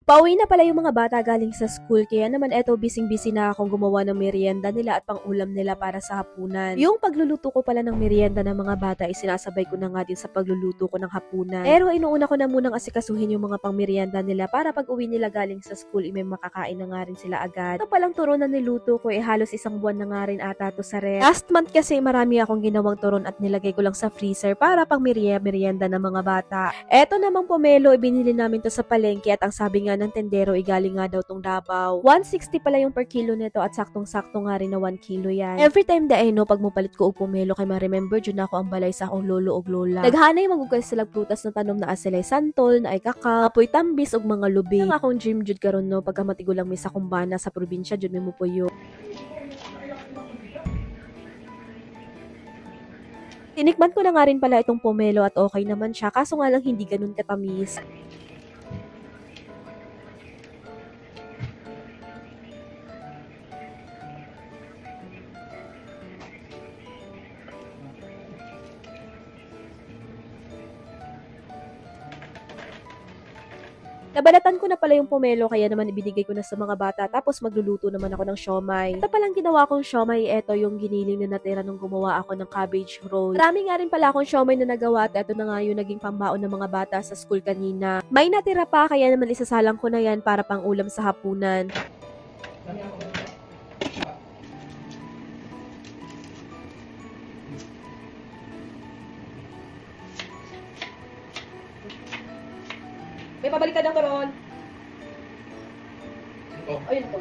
Pauwi na pala yung mga bata galing sa school, kaya naman eto bising-busy na akong gumawa ng merienda nila at pang-ulam nila para sa hapunan. Yung pagluluto ko pala ng merienda ng mga bata ay sinasabay ko na nga din sa pagluluto ko ng hapunan. Pero inuuna ko na munang asikasuhin yung mga pang-merienda nila para pag uwi nila galing sa school may makakain na nga rin sila agad. Ito palang turon na niluto ko halos isang buwan na nga rin ata to sa ref. Last month kasi marami akong ginawang turon at nilagay ko lang sa freezer para pang merienda ng mga bata. Eto namang pomelo, ibinili namin to sa palengke at ang sabi nga ng tendero galing nga daw tong Davao. 160 pala yung per kilo nito at saktong-sakto nga rin na 1 kilo yan. Every time pag mupalit ko og pomelo kay ma-remember dyan ako ang balay sa akong lolo og lola. Naghanay magugay sila prutas na tanom na asilay santol, na ay kakao, apoy tambis og mga lubi. Ang akong dream jud karon no pagka matigulang mi sa kumbana sa probinsya jud mi mo puyo. Tinikman ko na nga rin pala itong pomelo at okay naman siya, kaso nga lang hindi ganun katamis. Nabalatan ko na pala yung pomelo kaya naman ibinigay ko na sa mga bata tapos magluluto naman ako ng siomay. Ito palang ginawa kong siomay, eto yung giniling na natira nung gumawa ako ng cabbage roll. Marami nga rin pala akong siomay na nagawa at eto na nga yung naging pambaon ng mga bata sa school kanina. May natira pa kaya naman isasalang ko na yan para pang ulam sa hapunan. May pabalikan ng turon. Oh, ayun to.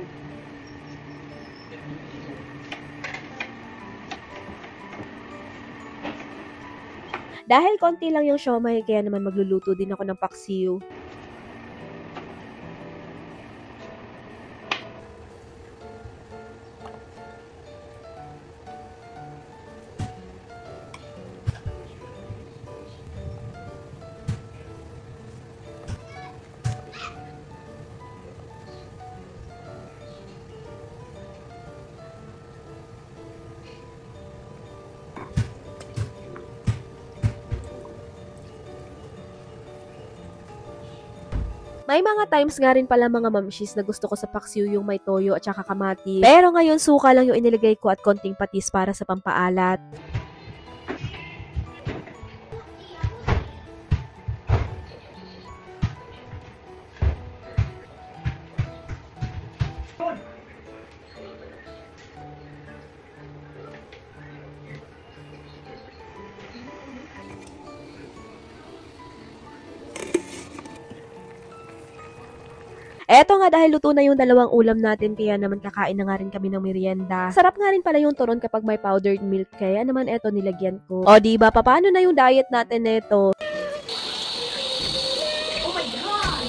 Dahil konti lang yung siomay, kaya naman magluluto din ako ng paksiw. May mga times nga rin pala mga mamshis na gusto ko sa paksiw yung may toyo at saka kamatis. Pero ngayon suka lang yung inilagay ko at konting patis para sa pampaalat. Eto nga dahil luto na yung dalawang ulam natin kaya naman kakain na nga rin kami ng merienda. Sarap nga rin pala yung turon kapag may powdered milk kaya naman eto nilagyan ko. O diba, paano na yung diet natin neto? Oh my God!